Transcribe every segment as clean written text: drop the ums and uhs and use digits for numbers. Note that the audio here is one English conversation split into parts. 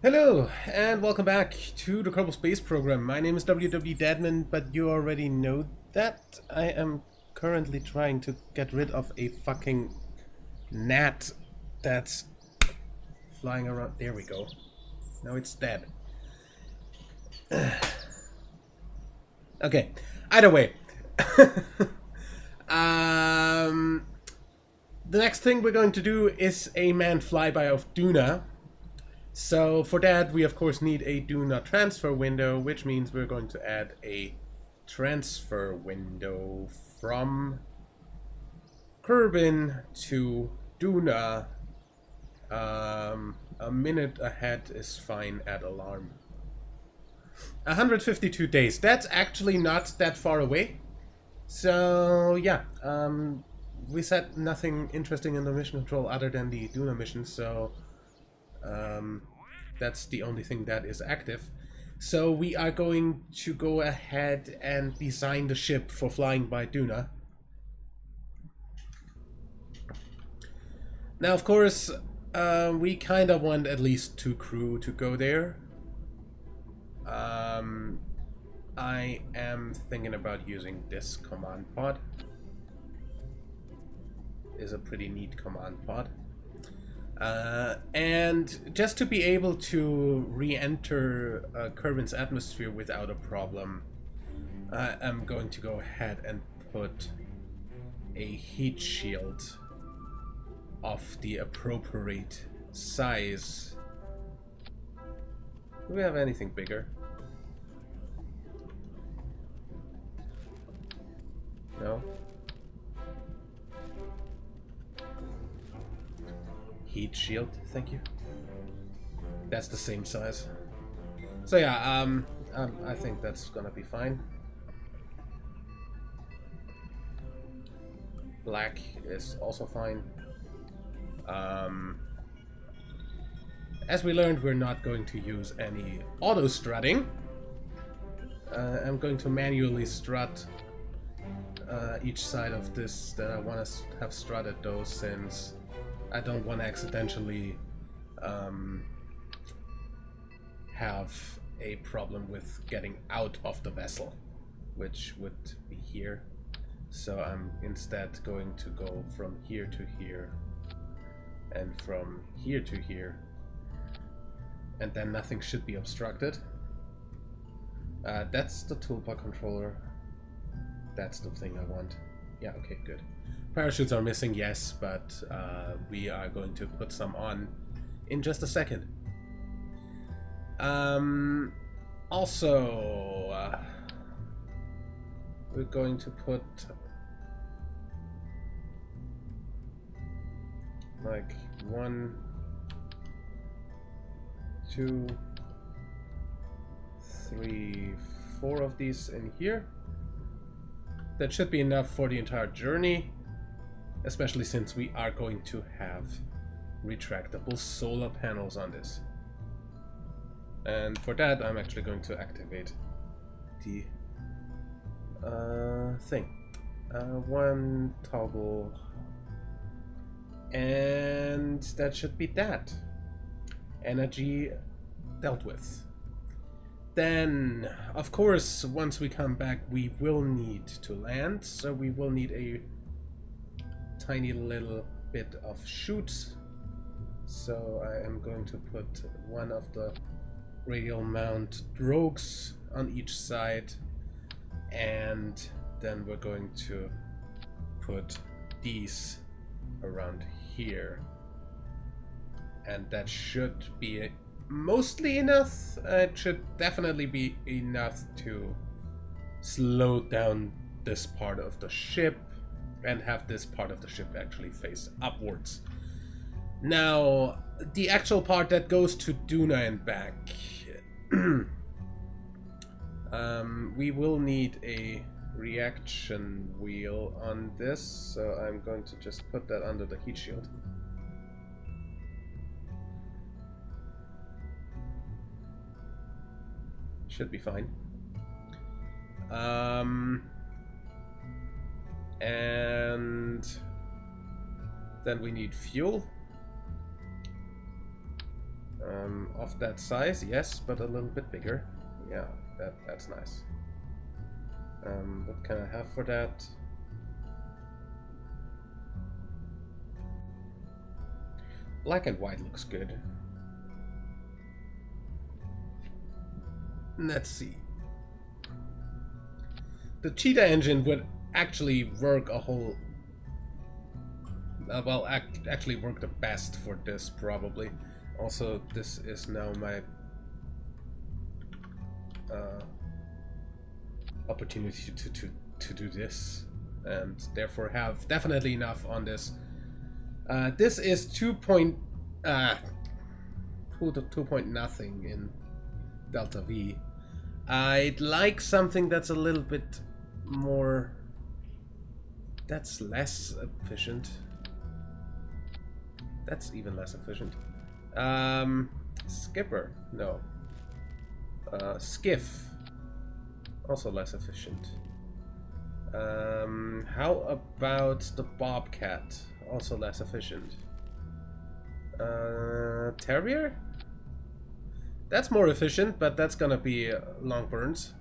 Hello, and welcome back to the Kerbal Space Program. My name is WW Deadman, but you already know that. I am currently trying to get rid of a fucking gnat that's flying around. There we go. Now it's dead. Okay, either way. um, the next thing we're going to do is a manned flyby of Duna. So for that, we of course need a Duna transfer window, which means we're going to add a transfer window from Kerbin to Duna. A minute ahead is fine at alarm. 152 days. That's actually not that far away. So yeah, we said nothing interesting in the mission control other than the Duna mission, so that's the only thing that is active. So we are going to go ahead and design the ship for flying by Duna. Now, of course, we kind of want at least 2 crew to go there. I am thinking about using this command pod. It's a pretty neat command pod. And just to be able to re-enter Kerbin's atmosphere without a problem, I'm going to go ahead and put a heat shield of the appropriate size. Do we have anything bigger? No? Heat shield, thank you. That's the same size. So yeah, I think that's gonna be fine. Black is also fine. As we learned, we're not going to use any auto strutting. I'm going to manually strut each side of this that I want to have strutted though, since I don't want to accidentally have a problem with getting out of the vessel, which would be here. So I'm instead going to go from here to here and from here to here, and then nothing should be obstructed. That's the toolbar controller. That's the thing I want. Yeah, okay, good. Parachutes are missing, yes, but we are going to put some on in just a second. Also, we're going to put like 1, 2, 3, 4 of these in here. That should be enough for the entire journey, especially since we are going to have retractable solar panels on this. And for that, I'm actually going to activate the thing. One toggle, and that should be that. Energy dealt with. Then, of course, once we come back, we will need to land, so we will need a tiny little bit of chutes. So I am going to put one of the radial mount drogues on each side, and then we're going to put these around here. And that should be mostly enough. It should definitely be enough to slow down this part of the ship and have this part of the ship actually face upwards. Now, the actual part that goes to Duna and back, we will need a reaction wheel on this, so I'm going to just put that under the heat shield. Should be fine. And then we need fuel. Of that size, yes, but a little bit bigger. Yeah, that's nice. What can I have for that? Black and white looks good. Let's see. The cheetah engine would actually work a whole... well, actually work the best for this, probably. Also, this is now my opportunity to do this, and therefore have definitely enough on this. This is 2 point nothing in Delta V. I'd like something that's a little bit more... that's less efficient. That's even less efficient. Skipper, no. Skiff, also less efficient. How about the Bobcat? Also less efficient. Terrier? That's more efficient, but that's gonna be long burns.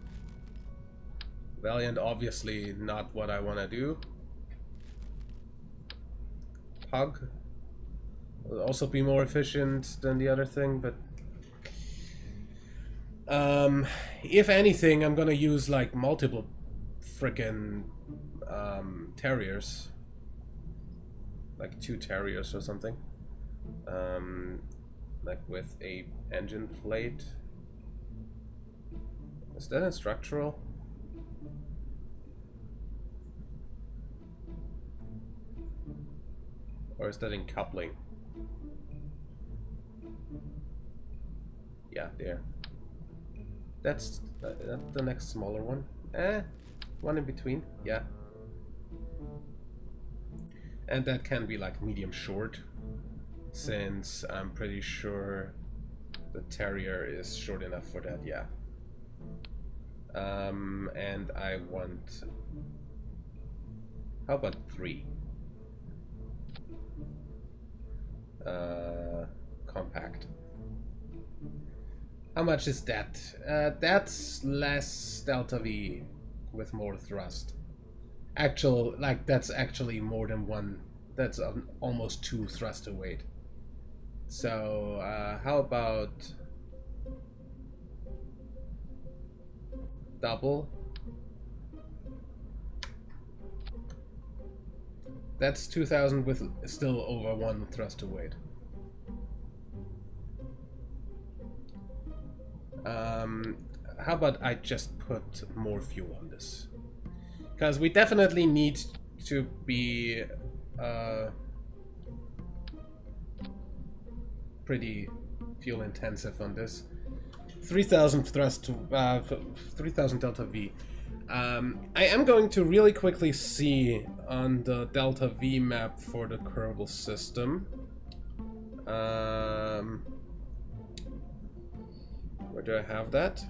Valiant, obviously not what I want to do. Pug will also be more efficient than the other thing, but if anything, I'm gonna use like multiple frickin' terriers, like 2 terriers or something, like with a engine plate. Is that in structural? Or is that in coupling? Yeah, there. That's the next smaller one. One in between, yeah. And that can be like medium short, since I'm pretty sure the Terrier is short enough for that, yeah. And I want... how about 3? Compact. How much is that? That's less Delta V with more thrust. That's actually more than 1. That's almost 2 thrust to weight. So, how about double? That's 2,000 with still over 1 thrust to weight. How about I just put more fuel on this? Because we definitely need to be pretty fuel intensive on this. 3,000 thrust to 3,000 Delta V. I am going to really quickly see on the Delta V map for the Kerbal system. Where do I have that?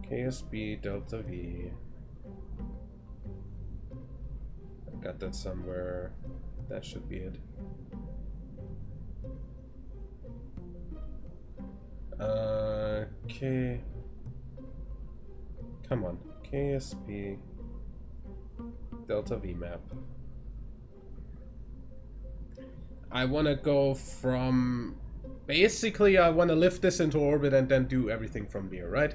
KSB Delta V. I got that somewhere. That should be it. K. Come on. KSB Delta V map. I want to go from... basically, I want to lift this into orbit and then do everything from here, right?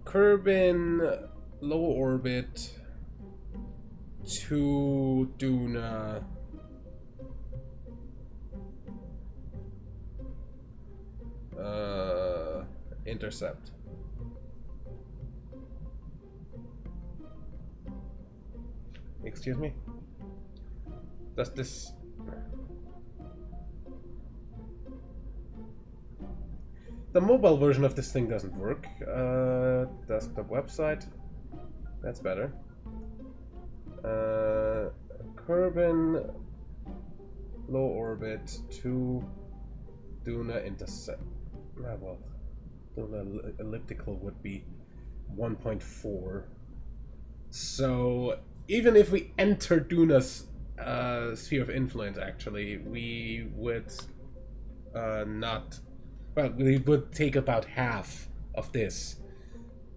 Kerbin, low orbit to Duna. Intercept. Excuse me? Does this... the mobile version of this thing doesn't work. Desktop website. That's better. Kerbin, low orbit to Duna intercept. Well, Duna elliptical would be 1.4. So even if we enter Duna's sphere of influence, actually, we would not... Well, we would take about half of this.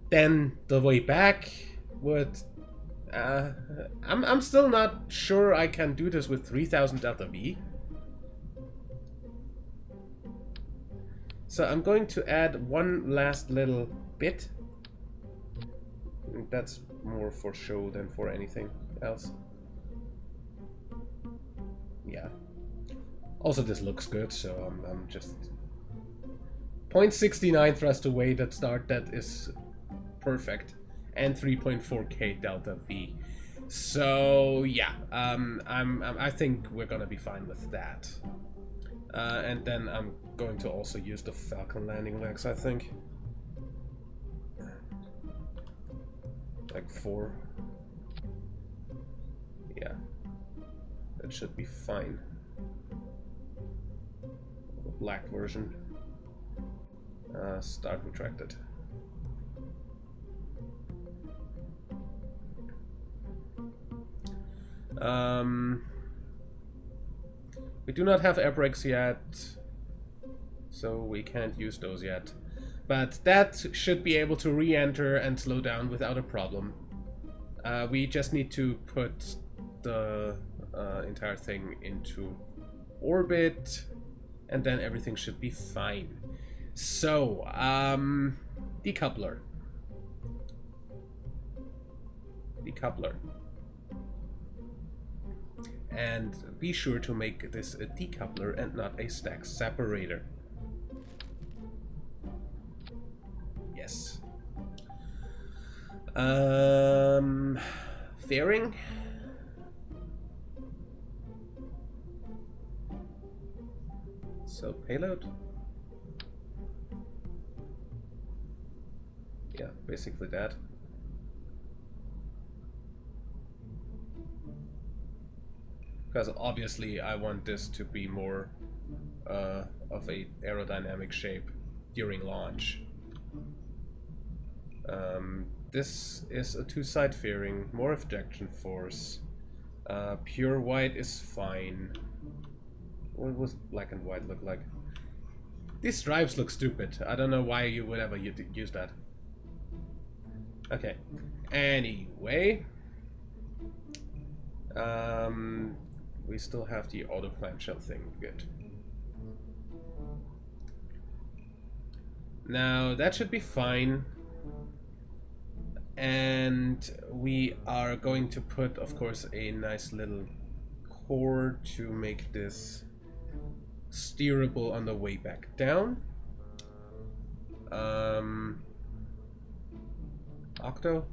Then the way back would... I'm still not sure I can do this with 3000 delta V. So I'm going to add one last little bit. That's more for show than for anything else. Yeah. Also, this looks good, so I'm just... 0.69 thrust away that start, that is perfect. And 3.4k delta V. So, yeah, I think we're gonna be fine with that. And then I'm going to also use the Falcon landing legs, I think. Like 4. Yeah. That should be fine. The black version. Start retracted. We do not have air brakes yet, so we can't use those yet. But that should be able to re-enter and slow down without a problem. We just need to put the entire thing into orbit, and then everything should be fine. So, decoupler. Decoupler. And be sure to make this a decoupler and not a stack separator. Yes. Fairing. So payload. Yeah, basically that. Because obviously I want this to be more of a aerodynamic shape during launch. This is a two-side fairing, more ejection force. Pure white is fine. What was black and white look like? These stripes look stupid. I don't know why you would ever use that. Okay. Anyway. We still have the auto clamshell thing. Good. Now that should be fine. And we are going to put, of course, a nice little core to make this steerable on the way back down. Octo.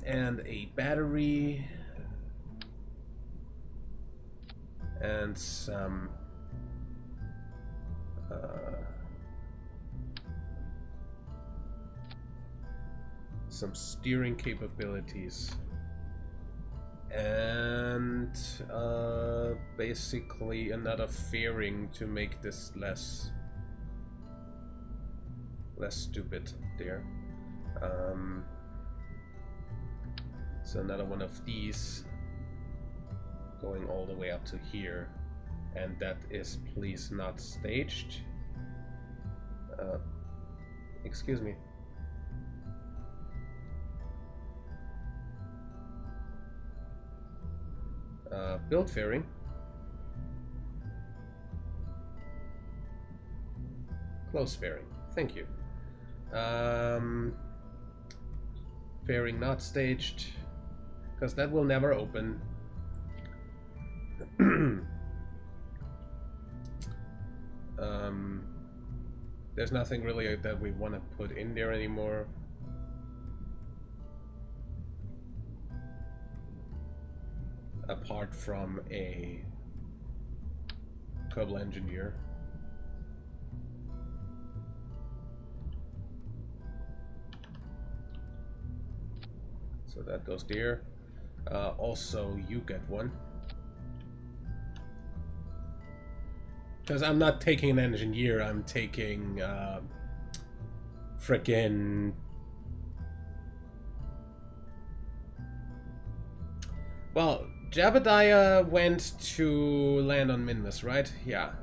And a battery. And some steering capabilities, and basically another fairing to make this less stupid there. So another one of these going all the way up to here, and that is please not staged. Excuse me. Build fairing. Close fairing. Thank you. Fairing not staged, because that will never open. There's nothing really that we want to put in there anymore. Apart from a Kerbal engineer. So that goes there. Also, you get one. Because I'm not taking an engineer, I'm taking frickin'... Well, Jebediah went to land on Minmus, right? Yeah.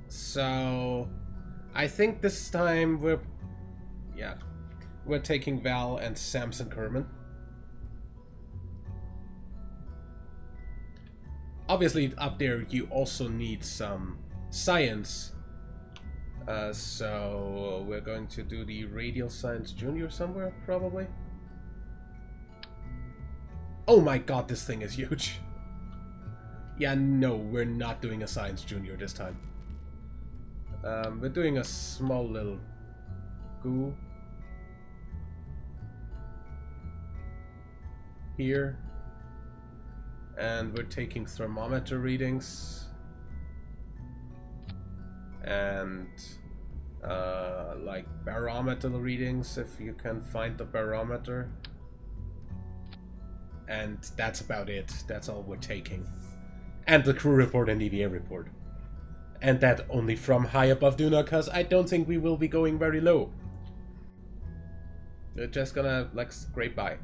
So I think this time we're taking Val and Samson Kerman. Obviously up there you also need some science. So we're going to do the Radial Science Junior somewhere, probably. Oh my god, this thing is huge. Yeah, no, we're not doing a Science Junior this time. We're doing a small little goo here, and we're taking thermometer readings and like barometer readings if you can find the barometer, and that's about it. That's all we're taking, and the crew report and EVA report. And that only from high above Duna, because I don't think we will be going very low. We're just gonna, like, scrape by.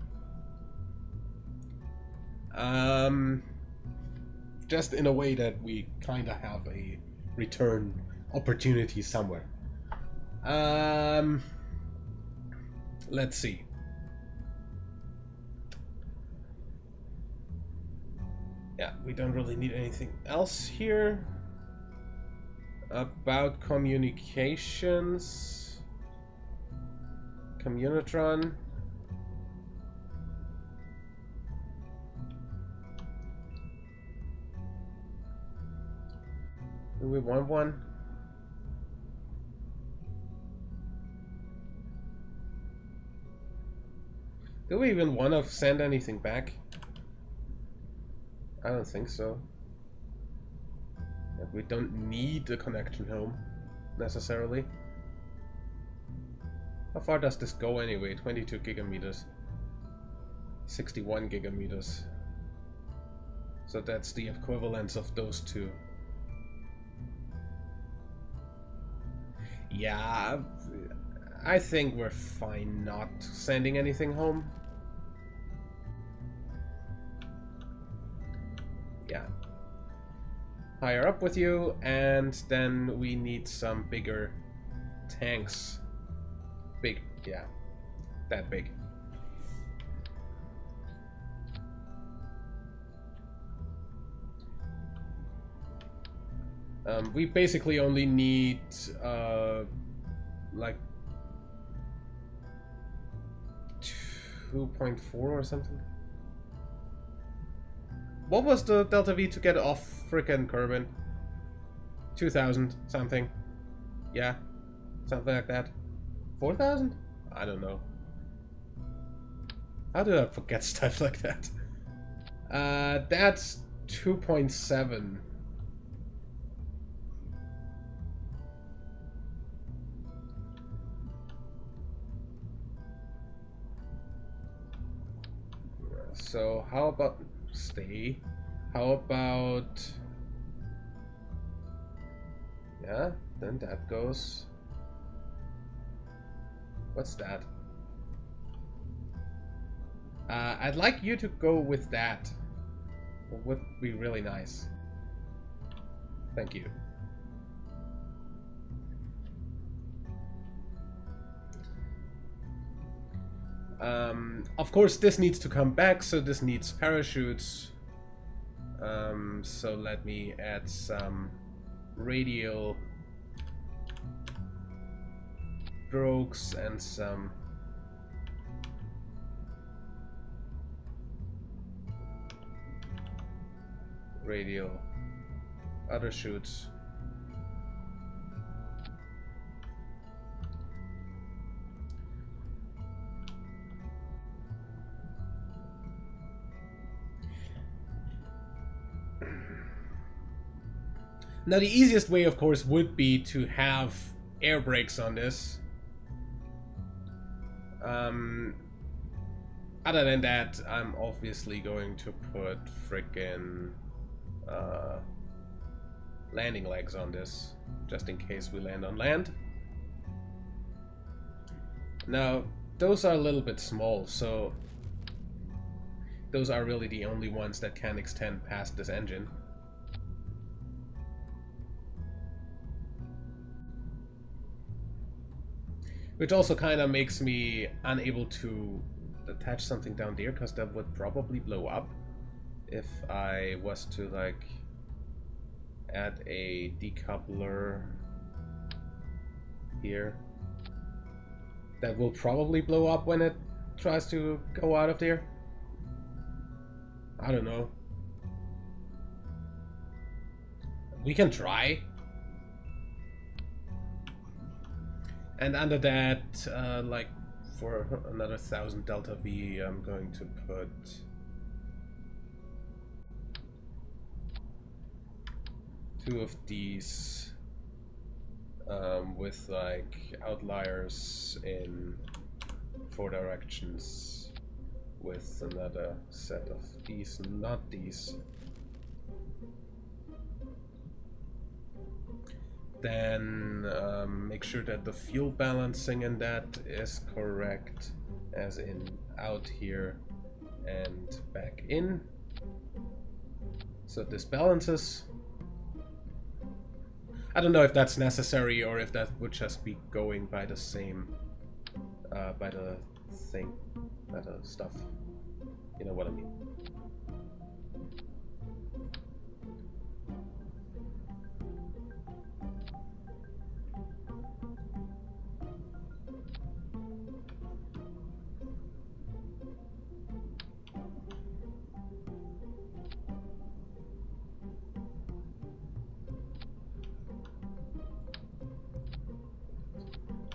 Just in a way that we kinda have a return opportunity somewhere. Let's see. Yeah, we don't really need anything else here. About communications, Communitron. Do we want one? Do we even want to send anything back? I don't think so. We don't need a connection home, necessarily. How far does this go anyway? 22 gigameters. 61 gigameters. So that's the equivalence of those two. Yeah, I think we're fine not sending anything home. Yeah. Higher up with you, and then we need some bigger tanks. Big, yeah, that big. We basically only need like 2.4 or something. What was the Delta V to get off frickin' Kerbal? 2,000 something. Yeah, something like that. 4,000? I don't know. How did I forget stuff like that? That's 2.7. So how about stay? How about, yeah, then that goes. What's that? I'd like you to go with that. It would be really nice. Thank you. Of course, this needs to come back, so this needs parachutes. So let me add some radial strokes and some radial other shoots. Now the easiest way, of course, would be to have air brakes on this. Other than that, I'm obviously going to put frickin' landing legs on this, just in case we land on land. Now, those are a little bit small, so those are really the only ones that can extend past this engine. Which also kind of makes me unable to attach something down there, because that would probably blow up if I was to like add a decoupler here. That will probably blow up when it tries to go out of there. I don't know. We can try. And under that, like for another 1000 delta V, I'm going to put two of these with like outliers in 4 directions, with another set of these, not these. Then make sure that the fuel balancing in that is correct, as in out here and back in. So this balances. I don't know if that's necessary or if that would just be going by the same, by the thing, by the stuff. You know what I mean.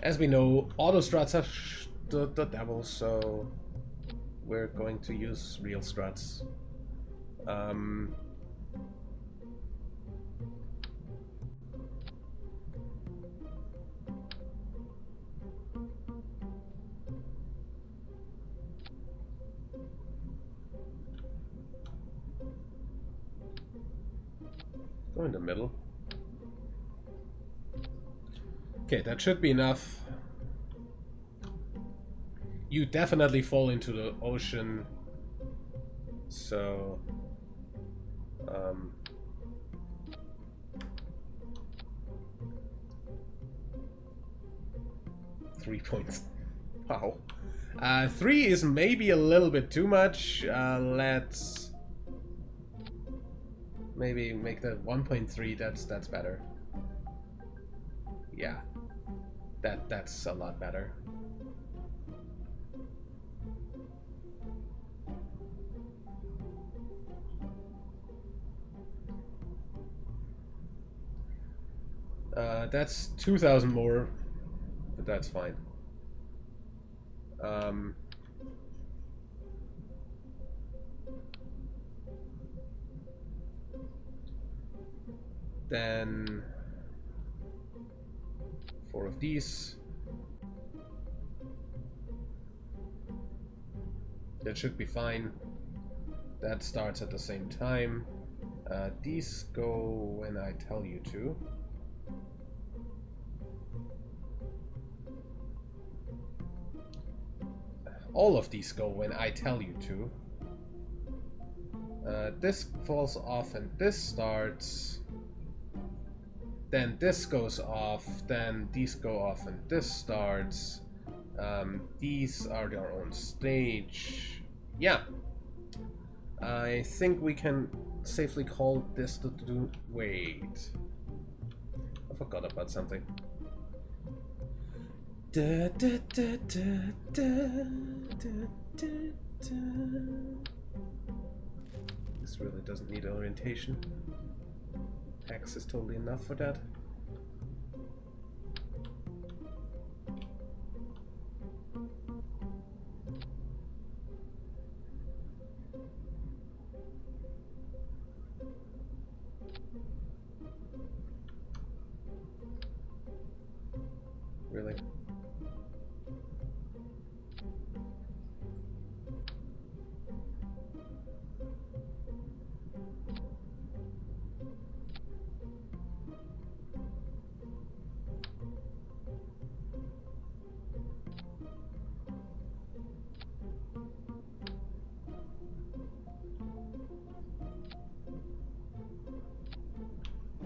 As we know, auto struts are the devil, so we're going to use real struts. Go in the middle. Okay, that should be enough. You definitely fall into the ocean, so 3 points. Wow. 3 is maybe a little bit too much. Let's maybe make that 1.3. That's better. Yeah, that's a lot better. That's 2,000 more, but that's fine. Then 4 of these. That should be fine. That starts at the same time. These go when I tell you to. All of these go when I tell you to. This falls off and this starts. Then this goes off, then these go off and this starts. These are their own stage. Yeah. I think we can safely call this the Duna. Wait. I forgot about something. Da, da, da, da, da, da, da, da. This really doesn't need orientation. X is totally enough for that. Really?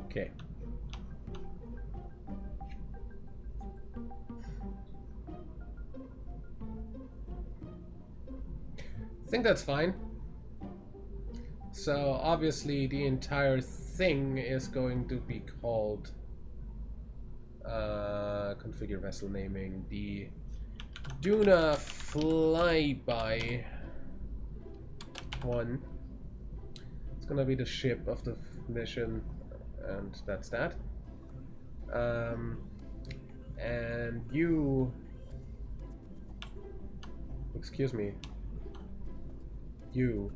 Okay. I think that's fine. So obviously the entire thing is going to be called configure vessel naming, the Duna Flyby 1. It's gonna be the ship of the mission, and that's that. And you, excuse me, you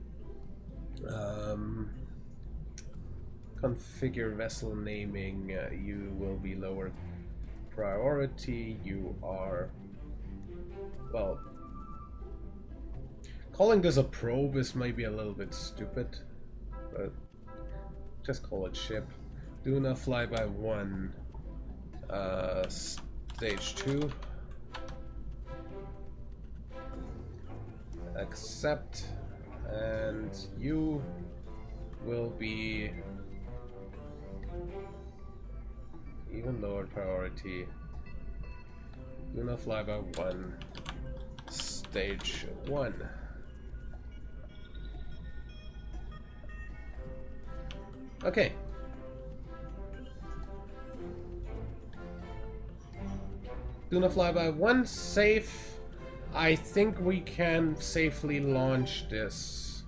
configure vessel naming. You will be lower priority. You are, well, calling this a probe is maybe a little bit stupid, but just call it ship. Duna Flyby 1, stage 2. Accept, and you will be even lower priority. Duna Flyby 1, stage 1. Okay. Duna Flyby 1, safe. I think we can safely launch this.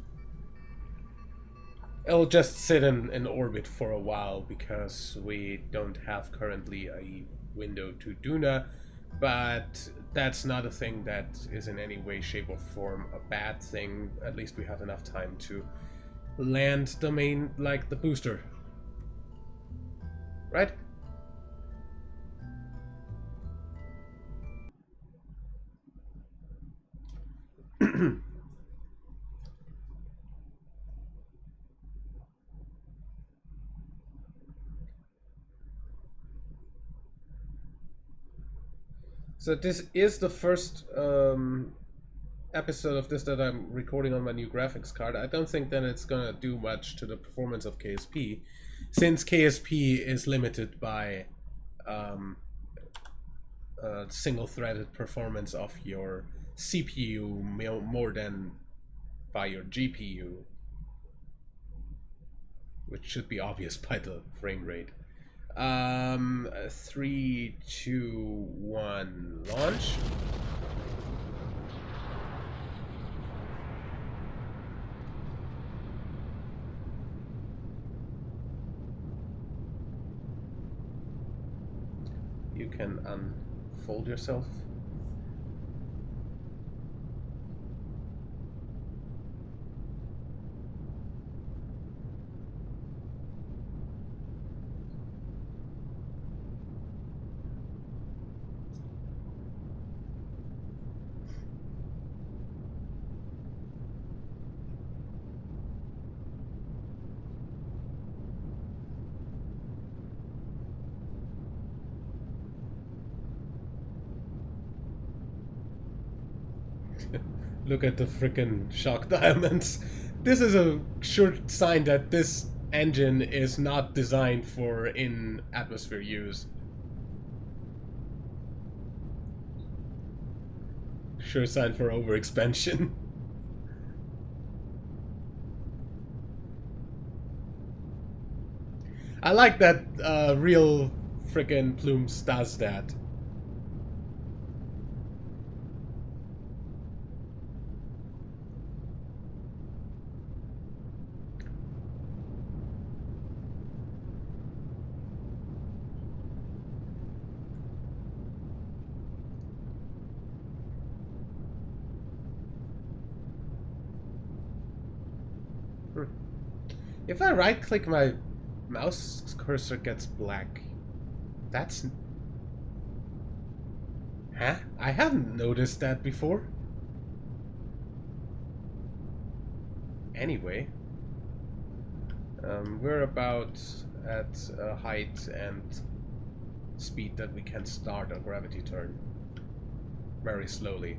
It'll just sit in orbit for a while because we don't have currently a window to Duna, but that's not a thing that is in any way, shape, or form a bad thing. At least we have enough time to land the main, like the booster. Right? So this is the first episode of this that I'm recording on my new graphics card. I don't think that it's gonna do much to the performance of KSP, since KSP is limited by single-threaded performance of your CPU more than by your GPU, which should be obvious by the frame rate. 3, 2, 1, launch. You can unfold yourself. Look at the frickin' shock diamonds. This is a sure sign that this engine is not designed for in-atmosphere use. Sure sign for overexpansion. I like that real frickin' Plumes does that. If I right-click, my mouse cursor gets black. That's... Huh? I haven't noticed that before. Anyway. We're about at a height and speed that we can start a gravity turn. Very slowly.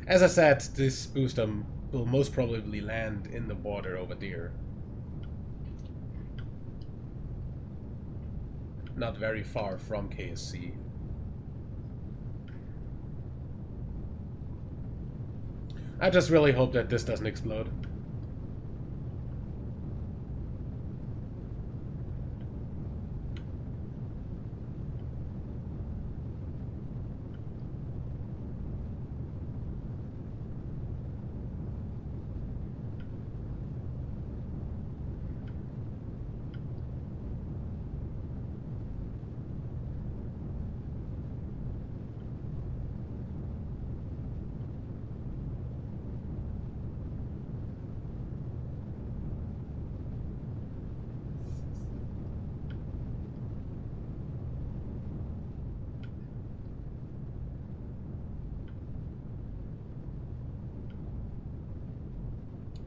As I said, this booster will most probably land in the water over there. not very far from KSC. I just really hope that this doesn't explode.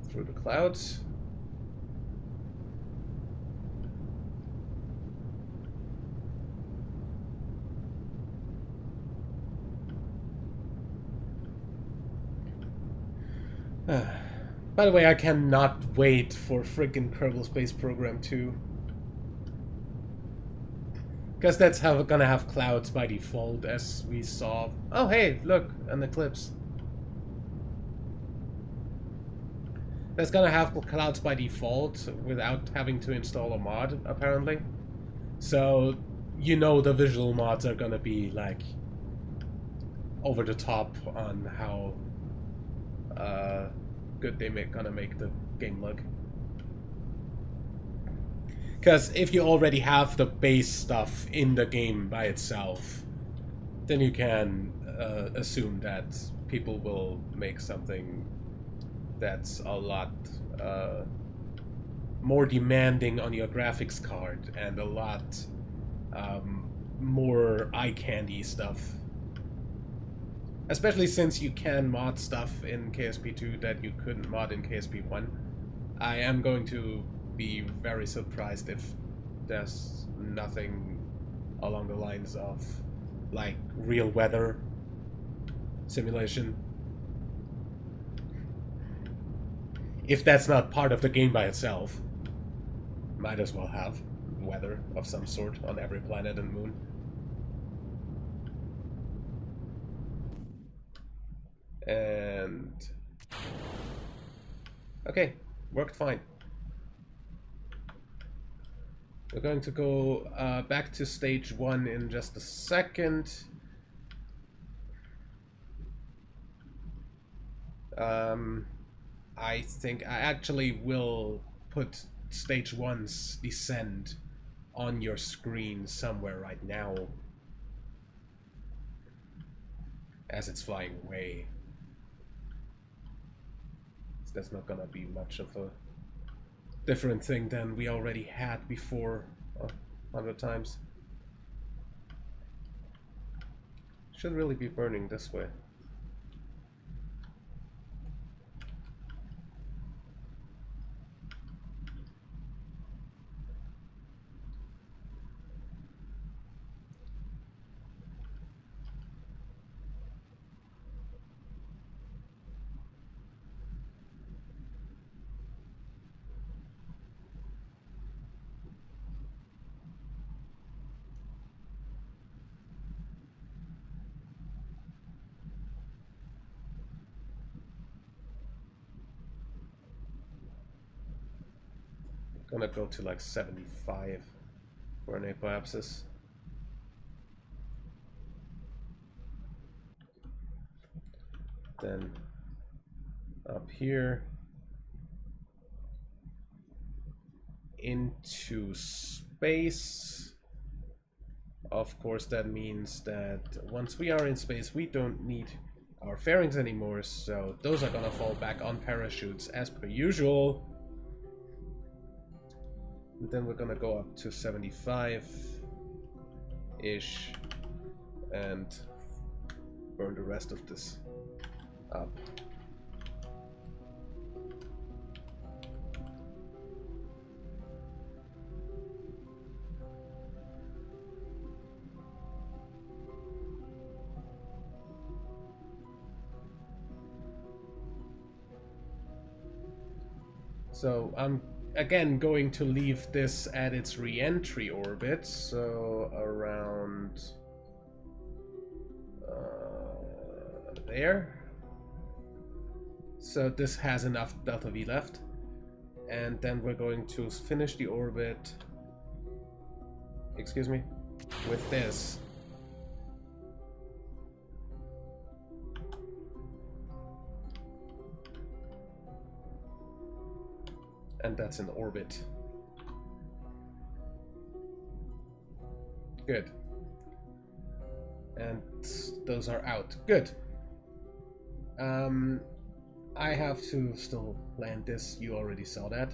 Through the clouds. By the way, I cannot wait for friggin' Kerbal Space Program 2. Because that's how gonna have clouds by default, as we saw. Oh hey, look, an eclipse. That's gonna have clouds by default without having to install a mod, apparently. So, you know the visual mods are gonna be, like, over the top on how good they gonna make the game look. Because if you already have the base stuff in the game by itself, then you can assume that people will make something that's a lot more demanding on your graphics card and a lot more eye candy stuff. Especially since you can mod stuff in KSP2 that you couldn't mod in KSP1. I am going to be very surprised if there's nothing along the lines of, like, real weather simulation. If that's not part of the game by itself, might as well have weather of some sort on every planet and moon. And... okay, worked fine. We're going to go back to stage 1 in just a second. I think I actually will put stage 1's descent on your screen somewhere right now as it's flying away. So that's not gonna be much of a different thing than we already had before 100 times. Should really be burning this way. Gonna go to like 75 for an apoapsis. Then up here into space. Of course, that means that once we are in space, we don't need our fairings anymore, so those are gonna fall back on parachutes as per usual. And then we're gonna go up to 75-ish and burn the rest of this up. So I'm again going to leave this at its re-entry orbit, so around there. So this has enough delta V left, and then we're going to finish the orbit, excuse me, with this. And that's in orbit. Good. And those are out. Good. I have to still land this. You already saw that.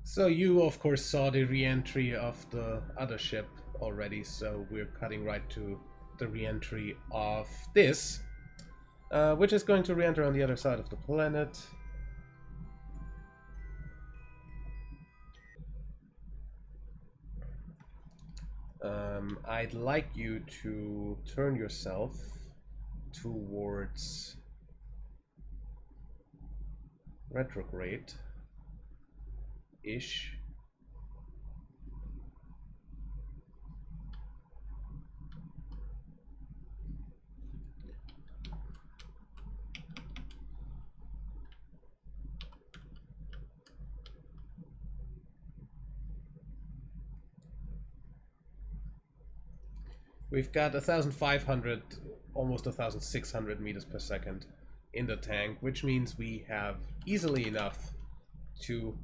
So you, of course, saw the re-entry of the other ship already, so we're cutting right to the re-entry of this, which is going to re-enter on the other side of the planet. I'd like you to turn yourself towards retrograde-ish. We've got 1,500, almost 1,600 meters per second in the tank, which means we have easily enough to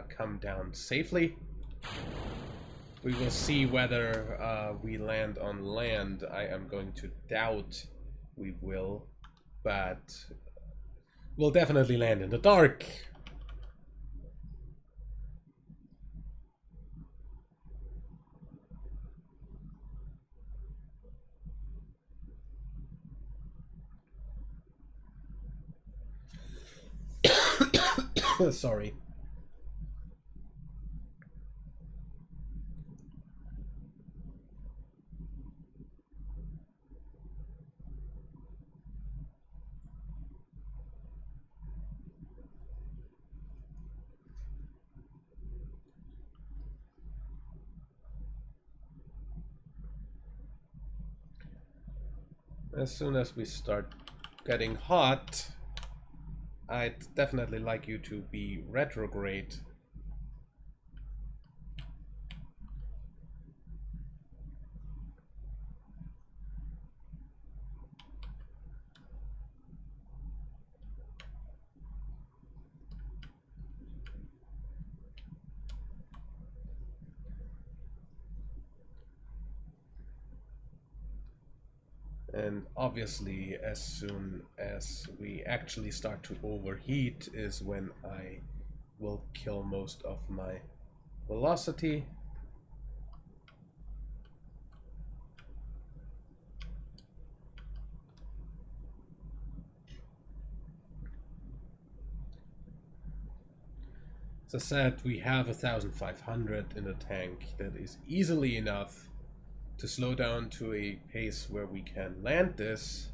come down safely. We will see whether we land on land. I am going to doubt we will, but we'll definitely land in the dark. Sorry. As soon as we start getting hot, I'd definitely like you to be retrograde. And obviously, as soon as we actually start to overheat is when I will kill most of my velocity. As I said, we have 1,500 in the tank. That is easily enough to slow down to a pace where we can land this.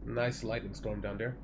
Nice lightning storm down there.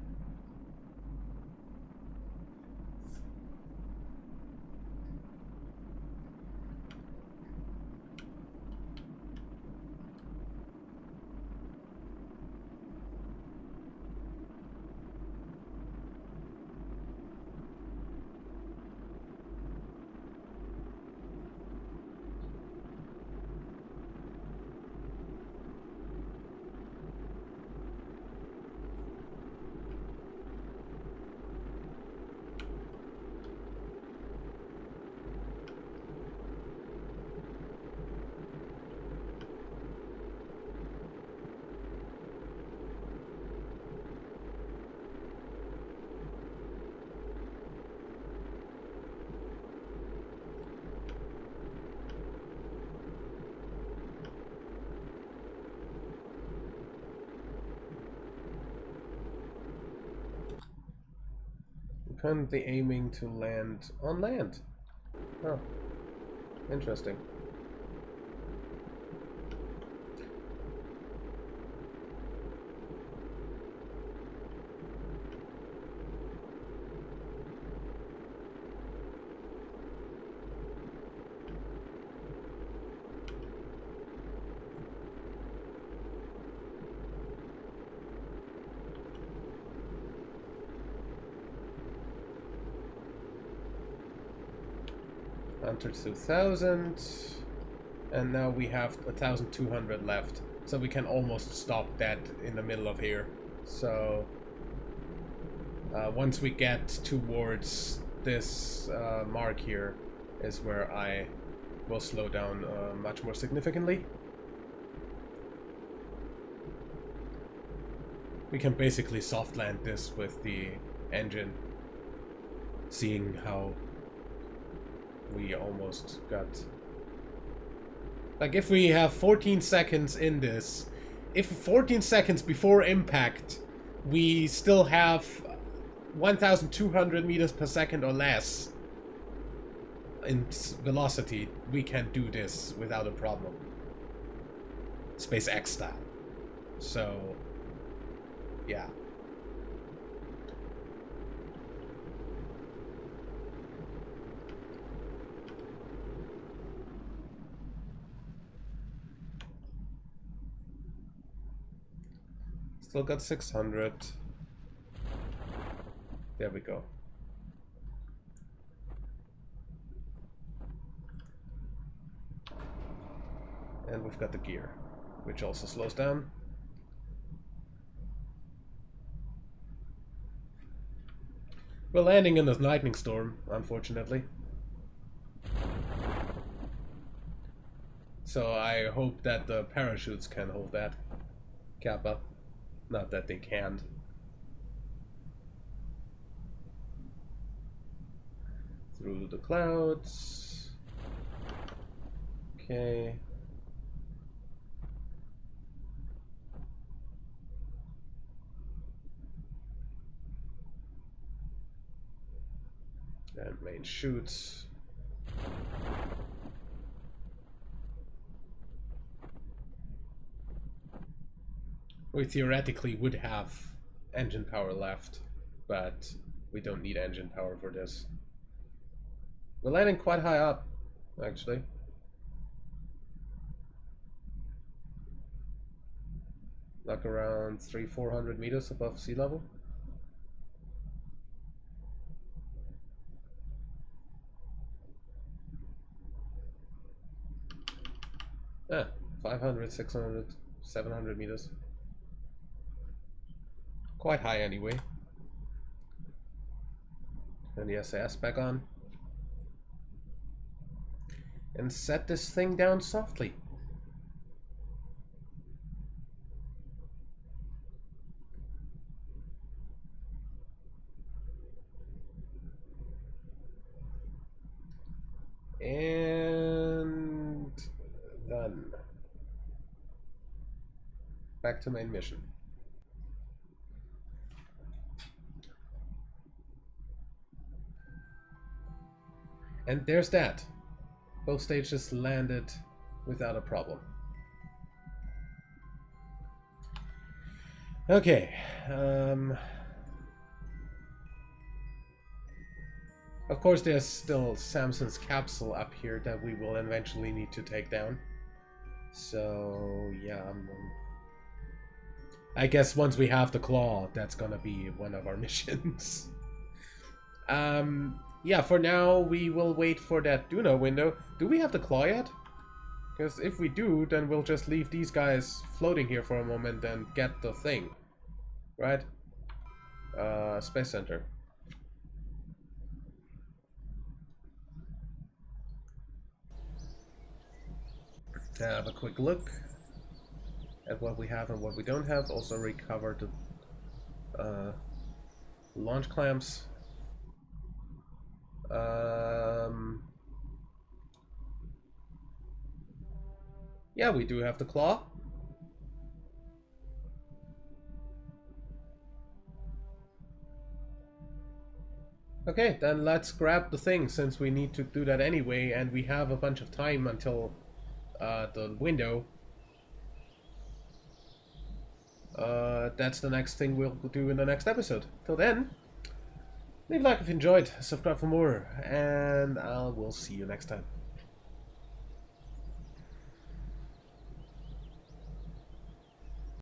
Currently aiming to land on land. Oh, interesting. Under 2,000, and now we have 1,200 left, so we can almost stop that in the middle of here. So once we get towards this mark here is where I will slow down much more significantly. We can basically soft land this with the engine, seeing how we almost got... Like, if we have 14 seconds in this, if 14 seconds before impact we still have 1,200 meters per second or less in velocity, we can do this without a problem. SpaceX style. So, yeah. Still got 600. There we go. And we've got the gear, which also slows down. We're landing in this lightning storm, unfortunately. So I hope that the parachutes can hold that. Kappa. Not that they can't. Through the clouds. Okay. And main chutes. We theoretically would have engine power left, but we don't need engine power for this. We're landing quite high up, actually. like around 300-400 meters above sea level. Ah, 500, 600, 700 meters. Quite high anyway. Turn the SAS back on. And set this thing down softly. And done. Back to main mission. And there's that. Both stages landed without a problem. Okay. Of course, there's still Samson's capsule up here that we will eventually need to take down. So, yeah. I guess once we have the claw, that's gonna be one of our missions. Yeah, for now, we will wait for that Duna window. Do we have the claw yet? Because if we do, then we'll just leave these guys floating here for a moment and get the thing. Right? Space Center. Have a quick look at what we have and what we don't have. Also recover the launch clamps. Yeah, we do have the claw. Okay, then let's grab the thing, since we need to do that anyway, and we have a bunch of time until the window. That's the next thing we'll do in the next episode. Till then, leave a like if you enjoyed, subscribe for more, and I will see you next time.